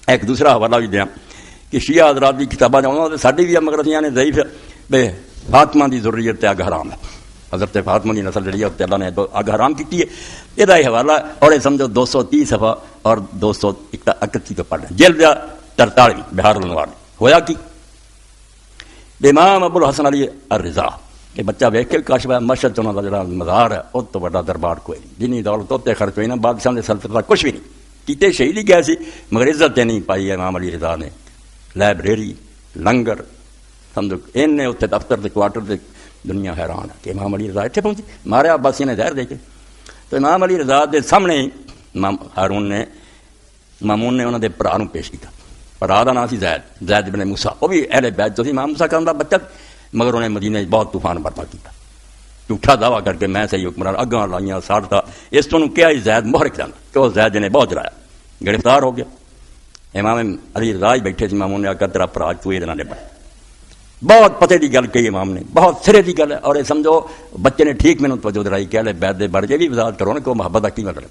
ایک دوسرا حوالہ بھی دیا کہ شیعہ حضرات کی کتابیں ساری بھی مگر نے ضعیف بے فاطمہ دی ضروریت اگ حرام ہے، حضرت فاطمہ دی نسل جڑی ہے اللہ نے اگ حرام کی ہے، یہ حوالہ اور یہ سمجھو 230 صفحہ اور 231 تو پڑھ رہے جلد 43 بہار الانوار ہویا کی امام ابو الحسن علی الرضا کہ بچہ ویکھ کے کاشف ہے مشہد چ انہاں دا جڑا مزار ہے اس تو بڑا دربار کوئی نہیں، جنی دولت تے خرچ ہوئی نا بادشاہ نے سلطنت کا کچھ بھی نہیں کیتے، شہید ہی گئے سی مگر عزت نہیں پائی امام علی رضا نے، لائبریری لنگر سمجھو ان اتنے دفتر کے کوارٹر سے دنیا حیران ہے کہ امام علی رضا اتنے پہنچی مارے عباسیوں نے زہر دے کے، تو امام علی رضا دے سامنے امام ہارون نے مامون نے انہوں نے برا پیش کیا، برا کا نام سی زید بن موسیٰ، وہ بھی اہل بیت جو سی امام موسیٰ کا بچہ، مگر انہیں مدینے بہت طوفان برپا کیا، جھوٹا دعویٰ کر کے میں صحیح حکمران اگاں لائیاں ساڑتا، اس تو کیا زید محرک جانا کہ وہ زید نے بہت جلایا، گرفتار ہو گیا، امام علی رضا ہی بیٹھے سی، مامون نے آکر تیرا پراج تو یہ نے بڑھ بہت پتے کی گل کہی امام نے، بہت سرے کی گل ہے، اور یہ سمجھو بچے نے ٹھیک میں توجہ دلائی کہ اہل بیت دے بڑھ جے بھی وضاحت کرو نا کہ وہ محبت کا کی مطلب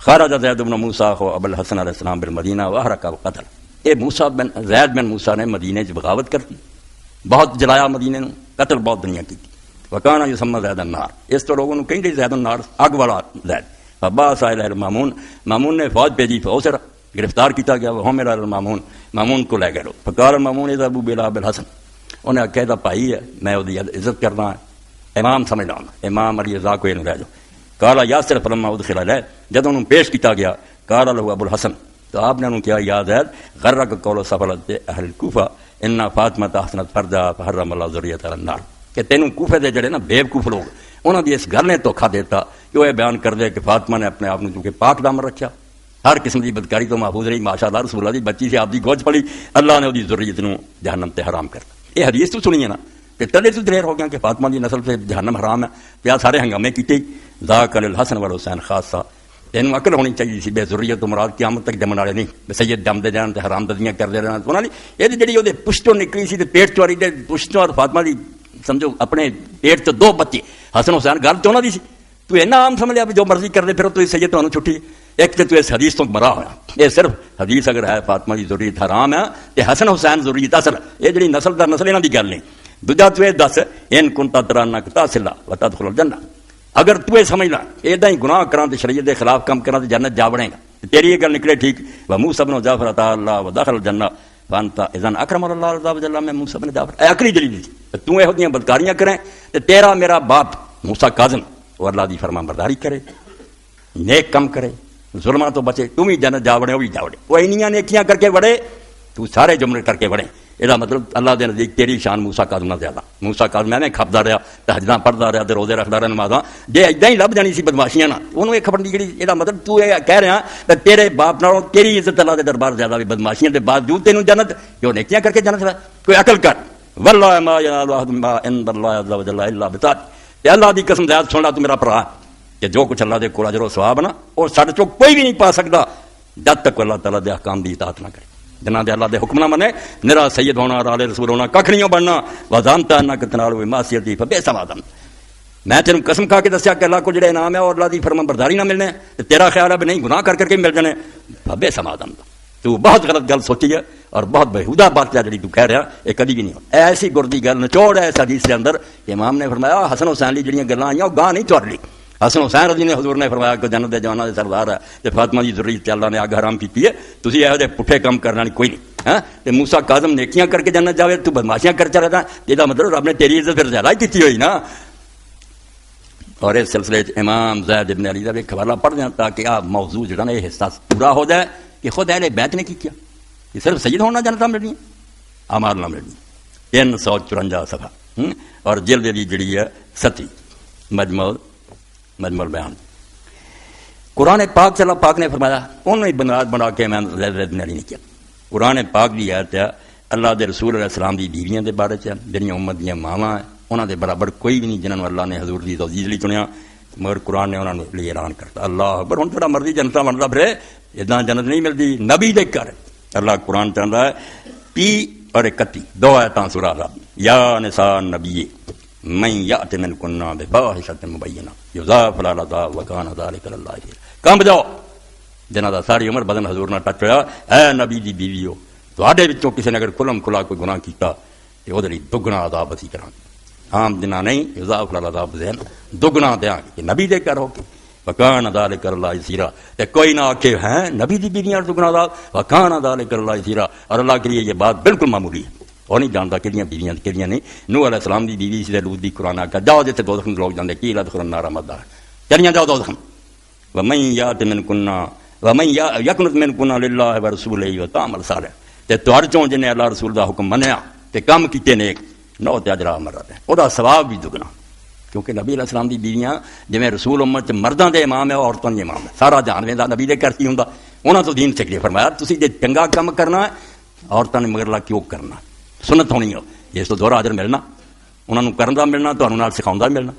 خرج زید بن موسیٰ ابو الحسن علیہ السلام بالمدینہ واحرق قتل، یہ موسیٰ بن زید بن موسیٰ نے مدینے چ بغاوت کر دی، بہت جلایا مدینے نو، قتل بہت دنیا کی وکانا یسمى زید النار، اس تو لوگوں کہیں گے زید النار اگ والا زید، عباس علیہ مامون، مامون نے فوج بھیجی، فوج گرفتار کیا گیا، وہ میرا مامون، مامون کو لے گئے لوگ، فقال مامون اذا ابو بلا بالحسن، انہیں کہا بھائی ہے میں وہ عزت کرنا ہے، امام سمجھنا امام علی رضا کو یہ لے جاؤ، قال یاسر فلما ادخل علیہ، جب انہوں پیش کیا گیا قال له ابو الحسن، تو آپ نے انہوں کیا یا زید غرک قول سفلت اہل کوفہ ان فاطمہ احسنت فرجا فحرم اللہ ذریۃ النار، کہ تینوں کوفے دے جڑے نا بیوقوف لوگ انہوں نے اس گل نے دھوکھا دیتا کہ وہ یہ بیان کر دے کہ فاطمہ نے اپنے آپ چونکہ پاک دامن رکھا، ہر قسم کی بدکاری تو محفوظ رہی، ماشاء اللہ رسول اللہ دی بچی سے آپ دی گوج پڑی، اللہ نے وہ ذریت نو جہنم تے حرام کر، یہ حدیث تو سنی ہے نا کہ تلے تو دلیر ہو گیا کہ فاطمہ دی نسل سے جہنم حرام ہے، پیا سارے ہنگامے کیتے، ذاک الحسن والحسین خاصہ، تینوں عقل ہونی چاہیے سی، بے ضروریت تو مراد قیامت تک جمن والے نہیں، سید جم دے جان تے حرام ددیاں کرتے رہنا، انہوں نے یہ جڑی وہ پشتوں نکلی سی پیٹ چواری دے پشتوں، اور فاطمہ دی سمجھو اپنے پیٹ چ 2 بچے حسن حسین، گل تو انہوں دی سی، تو اینا عام سمجھ لیا جو مرضی کر دے پھر تو سید تمہیں چھٹی، ایک تو اس حدیث تو مرا ہوا، یہ صرف حدیث اگر ہے فاطمہ کی ضروریت حرام ہے تے حسن حسین ضروریت اصل، یہ جڑی نسل در نسل انہاں دی گل نہیں، دوجا تو یہ دس ان کنتا ترانا تاصلا وتدخل الجنہ، اگر تو یہ سمجھنا ایدا ہی گناہ کراں تے شریعت دے خلاف کام کراں تے جنت جا بڑے گا، تیری یہ گل نکلے ٹھیک، و موسیٰ بن جعفر عطا اللہ ودخل الجنہ فانت اذن اکرم اللہ عز وجل میں موسیٰ بن جعفر، اے عقلی دلیل تھی تو یہ ہوتیاں بدکاریاں کریں تے تیرا میرا باپ موسیٰ کاظم وہ اللہ دی فرمان برداری کرے، نیک کم کرے، ظلمہ تو بچے، تم ہی جنت جا بڑے وہ بھی جا بڑے، وہ انیاں نیکیاں کر کے بڑے تو سارے جملے کر کے بڑے، یہ مطلب اللہ دے نزدیک تیری شان موسیٰ کاظم نہ زیادہ، موسیٰ کاظم میں کھپدا رہا، تہجداں پڑھدا رہا تے روزے رکھدا رہا، نمازاں جے ایداں ہی لب جانی سی بدماشیاں نہ انہوں یہ خبر نہیں جڑی، یہ مطلب تو یہ کہہ رہا کہ تیرے باپ نالوں تیری عزت اللہ دے دربار زیادہ بھی بدماشیاں دے باوجود تینوں جنت جو نیکیاں کر کے جنت ہے، کوئی عقل کر، واللہ ما ینال احد ما عند اللہ عز وجل الا بطاعت، تے اللہ دی قسم زیاد سن لا تو میرا بھرا کہ جو کچھ اللہ دے کول اجر و ثواب نا اور ساڈے چوں کوئی بھی نہیں پا سکدا جب تک اللہ تعالیٰ دے احکام دی اطاعت نہ کرے، جنہاں دے اللہ دے حکم نہ منے، نرا سید ہونا اور آل رسول ہونا ککھ نہیں بننا، وزانتا انک تنالوا معصیتی فبئس ما ظن، میں تینوں قسم کھا کے دسیا کہ اللہ کو جڑے انعام ہے اور اللہ دی فرمان برداری نہ ملنے، تیرا خیال ہے بھی نہیں گناہ کر کر کے مل جانے، فبئس ما ظن، تو بہت غلط گل سوچی ہے اور بہت بےہودہ بات ہے جڑی تو کہہ رہا، یہ کدی بھی نہیں ہو، ایسی گردی گل نچوڑ ہے اس حدیث کے اندر، امام نے فرمایا حسن حسین لی جڑیاں گلاں آئیاں وہ گاہ نہیں چور لی، حسن حسین رضی نے حضور نے فرمایا کہ جنت دے جواناں دے سردار ہے تے فاطمہ دی ضروریت اللہ نے اگ حرام کیتی ہے، تسی ایہو جے پٹھے کام کرنا نہیں کوئی نہیں، ہاں تے موسیٰ کاظم نیکیاں کر کے جنت جاوے تو بدماشیاں کر چلا رہتا، یہ مطلب رب نے تیری عزت پھر زیادہ ہی کی ہوئی نا۔ اور اس سلسلے امام زید بن علی کا ایک حوالہ پڑھ دیں تاکہ آپ موضوع جڑا نا یہ حصہ پورا ہو جائے کہ خود اہل بیت نے کی کیا، یہ صرف سید ہونا جنتاں ملنی اعمال نہ ملنی، 354 صفحہ اور جلد دی جڑی ہے 7 مجموع بیان، قرآن پاک سے اللہ پاک نے فرمایا انہوں نے بنیاد بنا کے میں زید بن علی نے کیا، قرآن پاک دی آیت ہے اللہ دے رسول علیہ السلام دی بیویاں دے بارے چ جڑیاں امت دیاں ماواں ہیں انہاں دے برابر کوئی بھی نہیں جنہاں اللہ نے حضور دی توجیہ لیے چنیا، مگر قرآن نے انہاں لیے اعلان کرتا اللہ اکبر، ہن جڑا مرضی جنتا بندا پھرے اداں جنت نہیں ملدی، نبی دے کر اللہ قرآن چاہتا ہے 30 اور 31 2 آیتاں سورہ رب، یا نساء النبی من یأت منکن بفاحشۃ مبینہ یضاعف لها العذاب وکان ذلک علی اللہ یسیر، کام بجاؤ ਜਿਨ੍ਹਾਂ ਦਾ ਸਾਰੀ ਉਮਰ ਬਦਨ ਹਜ਼ੂਰ ਨਾਲ ਟੱਚ ਹੋਇਆ। ਐ ਨਬੀ ਦੀ ਬੀਵੀਓ, ਤੁਹਾਡੇ ਵਿੱਚੋਂ ਕਿਸੇ ਨੇ ਅਗਰ ਖੁੱਲਮ ਖੁੱਲਾ ਕੋਈ ਗੁਨਾਹ ਕੀਤਾ ਤੇ ਉਹਦੇ ਲਈ ਦੁੱਗਣਾ ਅਜ਼ਾਬ ਅਸੀਂ ਕਰਾਂਗੇ। ਆਮ ਦਿਨਾਂ ਨਹੀਂ, ਇਜ਼ਾਫ ਅਲ ਅਜ਼ਾਬ ਜ਼ੈਨ ਦੁੱਗਣਾ ਦਿਆਂਗੇ ਕਿ ਨਬੀ ਦੇ ਘਰ ਹੋ ਕੇ। ਵਕਾਨ ਜ਼ਾਲਿਕ ਅਲੱਲਾਹ ਯਸੀਰਾ, ਤੇ کوئی نہ آکے ہیں نبی دی بیویاں دگنا عذاب، وکان ذالک اللہ یسیرا، اور اللہ کے لیے یہ بات بالکل معمولی ہے۔ وہ نہیں جانتا کہڑیاں بیویاں کہڑیاں نہیں۔ نوح علیہ السلام دی بیوی سی لوط دی، قرآن آکھا جاؤ جتھے دوزخ دے لوگ جاندے کی لا تدخلوا النار مدار، چلیاں جاؤ دوزخ۔ ومن یات منکن ومن یقنت منکن للہ ورسولہ وتعمل صالحا، تے تہاڈے چوں جن اللہ رسول دا حکم منیا تے کم کیتے نیک، نو تے اجر مراد ہے، اودہ ثواب بھی دگنا۔ کیونکہ نبی علیہ السلام دی بیویاں جویں رسول امت مرداں دے امام ہے، عورتاں دے امام ہے، سارا جہان ویندا نبی دے گھر کی ہوندا، انہاں تو دین سکھے۔ فرمایا تسی جے چنگا کم کرنا ہے عورتاں نے مگر لا کیوں کرنا، سنت ہونی ہے، اس تو دوہرا اجر ملنا، انہاں نوں کرن دا ملنا، تہانوں نال سکھاوندا ملنا۔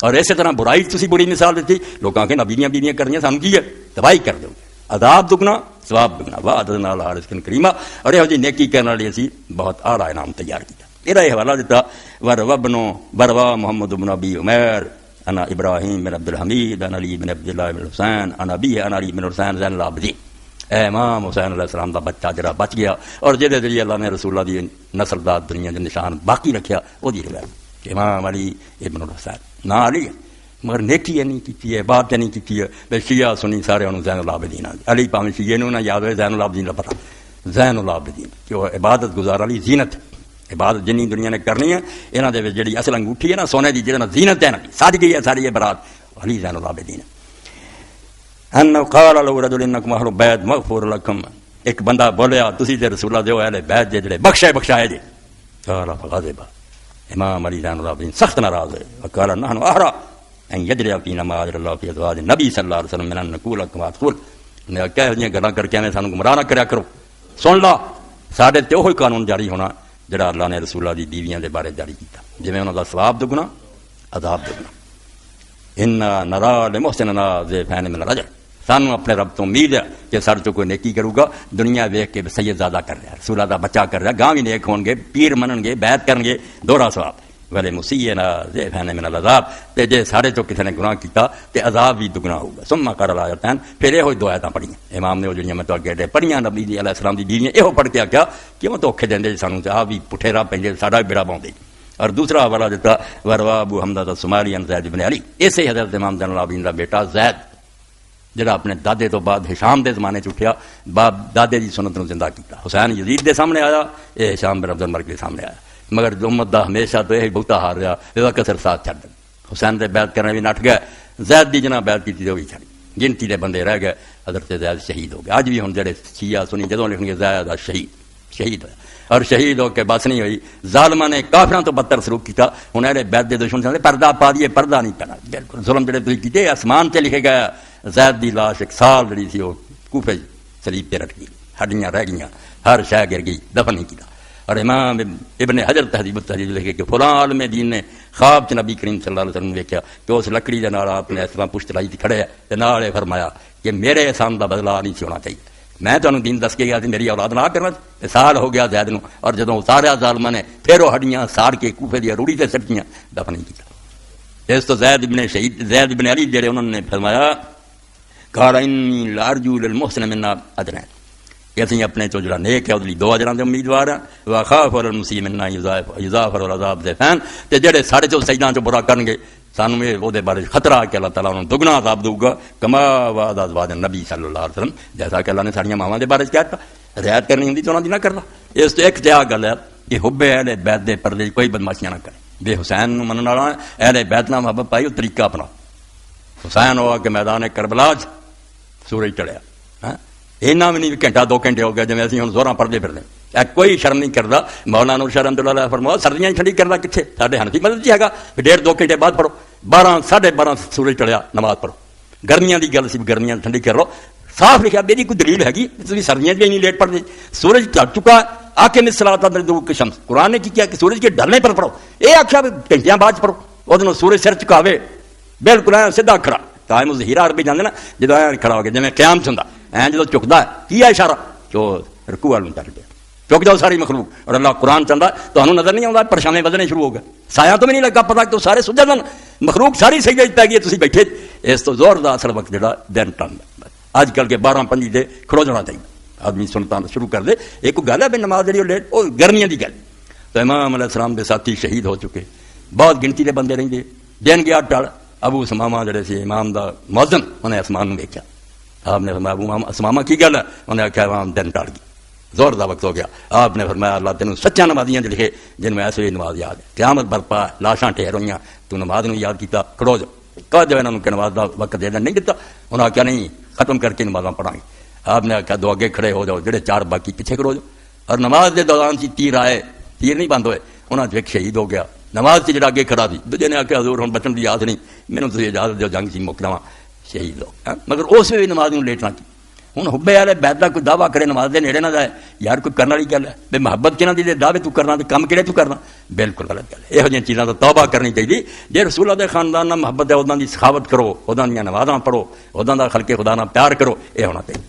اور اسی طرح برائی تسی بری مثال دتی، لوکاں کہ نبی دیاں بیویاں کرنیاں سانوں کی ہے، تباہی کر دو، عذاب دگنا ثواب دگنا، وعدنا علی رزق کریم۔ اور یہ جی نیکی کرن والے اسی بہت اعلیٰ انعام تیار کیتا۔ یہ حوالہ دیتا وروا محمد بن ابی عمیر انا ابراہیم بن عبد الحمید انا علی بن عبد اللہ بن حسین انا ابی انا علی بن حسین زین العابدین۔ اے امام حسین علیہ السلام دا بچہ جڑا بچ گیا اور جہدے ذریعے اللہ نے رسول اللہ دی نسل دا دنیا دے نشان باقی رکھیا، وہ دی روایت امام علی ابن الحسین نا علی مگر نیکی نہیں کیتی ہے، بات نہیں کیتی ہے۔ بے شیعہ سنی سارے انہوں زین العابدین علی، پاویں شیعہ نوں نہ یاد ہوئے زین العابدین دا پتہ، زین العابدین کہ وہ عبادت گزار علی زینت، عبادت جنی دنیا نے کرنی ہے انہاں دے وچ جڑی اصل انگوٹھی ہے نا سونے دی، جہاں زینت ہے نا سج گئی ہے ساری برات، علی زین العابدین۔ ان قال له رجل انکم اہل بیت مغفور لکم، ایک بندہ بولیا تسی تے رسول اللہ دے اہل بیت جڑے بخشے بخشائے جی۔ قال فغضب، امام علی زین العابدین سخت ناراض ہوئے، وقال نحن احرى ان یجری فینا ما اجر اللہ فی ازواج النبی صلی اللہ علیہ وسلم من ان نقول کما تقول، نے کہہ دیاں گلاں کر کے سانوں گمراہ نہ کریا کرو، سن لا ساڈے تے اوہی قانون جاری ہونا جڑا اللہ نے رسول اللہ دی بیویاں دے بارے جاری کیتا، جویں انہاں دا ثواب دگنا عذاب دگنا۔ ان نرا لمحسننا ضعفین من الرجل، سانوں اپنے رب تو امید ہے کہ سر چ کوئی نیکی کروں گا، دنیا ویکھ کے سید زادہ کر رہا ہے، رسول اللہ دا بچہ کر رہا ہے، گاں بھی نیک ہون گے، پیر منن گے، بیعت کرن گے، دوہرا ثواب۔ ولی مسیئنا ضعفین من العذاب، تے جے سارے چ کسی نے گناہ کیتا تے عذاب بھی دگنا ہوگا۔ ثم قرأ الآیتین، پھر یہ دو آیتاں پڑھیاں امام نے، وہ جڑیاں میں تو اگے پڑھیاں نبی علیہ السلام دی بیویاں، یہ پڑھ کے آکھیا کیوں دھوکھے دیندے سانوں تے آپ بھی پٹھے راہ پیندے، ساڈا بھی بیڑا باؤندے۔ اور دوسرا حوالہ دیتا وروا ابو حمزہ الصومالی عن زید بن علی، اسے حضرت امام زین العابدین دا بیٹا زید جڑا اپنے دادے تو بعد ہشام دے زمانے چ اٹھیا، باپ دادے دی سنت نوں زندہ کیتا۔ حسین یزید دے سامنے آیا، یہ ہشام بن عبد الملک دے سامنے آیا، مگر امت دا ہمیشہ تو یہی بہتا ہار رہا، یہ کسر ساتھ چھڈ حسین دے بیعت کرنے بھی نٹ گئے، زید دی جناب بیعت کیتی تو بھی چھڈ گنتی دے بندے رہ گئے، حضرت زید شہید ہو گئے۔ اج بھی ہن جڑے شیعہ سنی جدوں لکھن گے زید شہید ہویا، اور شہید ہو کے بس نہیں ہوئی، ظالماں نے کافراں تو بدتر سلوک کیتا۔ ہن اہل بیت دے دشمن سمجھے پردہ پا دیے، پردہ نہیں کرنا، بالکل ظلم جڑے تسی کیتے آسمان تے لکھے گیا۔ زید دی لاش ایک سال جڑی سی وہ کوفے صلیب تے رکھ گئی، ہڈیاں رہ گئیاں، ہر شے گر گئی، دفن نہیں کیتا۔ اور امام ابن حجر تہذیب التہذیب لکھے کہ فلاں عالم دین نے خواب چ نبی کریم صلی اللہ علیہ وسلم ویکھیا کہ اس لکڑی دے نال آپ نے اس طرح پشت لائی کھڑے ہے تے نال فرمایا کہ میرے احسان دا بدلہ نہیں سی ہونا چاہیے، میں تمہیں دین دس کے گیا تھی میری اولاد نہ کرنا۔ سال ہو گیا زید نو، اور جدوں اتاریا ظالماں نے پھر وہ ہڈیاں ساڑ کے کوفے دی روڑی تے سٹیاں، دفن نہیں کیتا۔ اس تو زید بن علی جڑے انہوں نے فرمایا قال انی لارجو للمحسن منا اجرین، کہ اسی اپنے چو جڑا نیک ہے وہ دو اجراں دے امیدوار ہیں، وخاف علی المسیء منا یضاعف العذاب ضعفین، تے جڑے ساڑھے چو سجداں چ برا کرن گے سانوں یہ وہ بارے خطرہ ہے کہ اللہ تعالیٰ انہوں دگنا عذاب دوں گا، کما وعد ازواج النبی صلی اللہ علیہ وسلم، جیسا کہ اللہ نے ساڑیاں ماواں دے بارے کہا تھا، رعایت کرنی ہوندی تو انہاں دی نہ کرنا۔ اس تو ایک تے گل ہے کہ حب اہل بیت دے پردے کوئی بدماشیاں نہ کرے، بے حسین نوں منن والا اہل بیت نال محبت پائی، وہ طریقہ اپنا۔ حسین ہوا کہ میدان کربلا سورج چڑھیا، اینا بھی نہیں گھنٹہ دو گھنٹے ہو گئے جی اسی ہوں زوراں پڑھتے پھرنے، کوئی شرم نہیں کرتا۔ مولانا نور شاہ رحمۃ اللہ علیہ فرمایا سردیاں ٹھنڈی کرتا کتنے، ساڈے حنفی مذہب جی ہے ڈیڑھ دو گھنٹے بعد پڑھو، 12 سورج چڑھیا نماز پڑھو۔ گرمیاں دی گل سی گرمیاں ٹھنڈی کر لو، صاف لکھا میری کوئی دلیل ہے تھی سردیاں بھی نہیں لیٹ پڑھتے، سورج ڈر چکا آ کے مثلاۃ شمس، قرآن نے کی کیا کہ سورج کے ڈرنے پر پڑھو، یہ آخیا گھنٹیاں بعد پڑھو، وہ سورج سر چکاوے بالکل سیدھا کھڑا، قائم الظہیرہ عربی جاندے نا جدوں کھڑا ہو گیا جی قیام چ ہوندا جدو چکتا ہے کی ہے اشارہ جو رکوع والوں چل پیا، چک جاؤ ساری مخلوق، اور اللہ قرآن چاہتا تو نظر نہیں آتا پرچھاویں بدنے شروع ہو گئے، سایہ تو بھی نہیں لگا پتا کہ سارے سجدے مخلوق ساری سجدے پی گئی، تسی بیٹھے۔ اس تو زور دا اصل وقت جڑا دن ٹن اج کل کے 12-5 سے کھڑو جانا چاہیے آدمی سنتا شروع کر دے. ایک گل ہے بھی نماز جی لیٹ وہ گرمیاں کی گل. تو امام علیہ السلام کے ساتھی شہید ہو چکے, بہت گنتی کے بندے رہتے. دن گیا ٹل, ابو سماما جڑے سی امام دا مؤذن انہیں آسمان دیکھا. آپ نے فرمایا ابو سماما کی گل ہے؟ انہیں آخیا امام دن ٹل گئی, زور دا وقت ہو گیا. آپ نے فرمایا اللہ تینوں سچا نمازیاں لکھے جن میں ایسے نماز یاد ہے. قیامت برپا, لاشاں ٹھہر ہوئی, تو نماز نو یاد کیتا, کھڑو جا کہا جو انہوں نے نماز دا وقت دے نہیں دیتا. انہوں نے آخیا نہیں ختم کر کے نمازاں پڑھائیں. آپ نے آخیا 2 اگے کھڑے ہو جاؤ, جڑے 4 باقی پیچھے کھڑو جاؤ. اور نماز دے دوران سی تیر آئے, تیر نہیں بند ہوئے, انہوں نے ایک شہید ہو گیا نماز سے جڑا اگے کھڑا سی. دوجے نے آخیا حضور ہن بچن دی یاد نہیں, مینوں تسی اجازت دیو جنگ سی مکلاواں, شہید ہو. مگر اس وی نماز نوں لیٹنا کی. ہوں حبے والے بیت کا کوئی دعویٰ کرے نماز دے نیڑے نہ جائے, یار کوئی کرنے والی گل ہے بے محبت کہنا دی دعوے تو کرنا تو کم کہڑے تو کرنا, بالکل غلط گل ہے. یہو چیزاں تو توبہ کرنی چاہیے. جی رسول اللہ دے خاندان نال محبت ہے, اُداں دی سخاوت کرو, اُداں دیاں نمازاں پڑھو, اُداں دا خلق خدا نال پیار کرو, یہ ہونا چاہیے.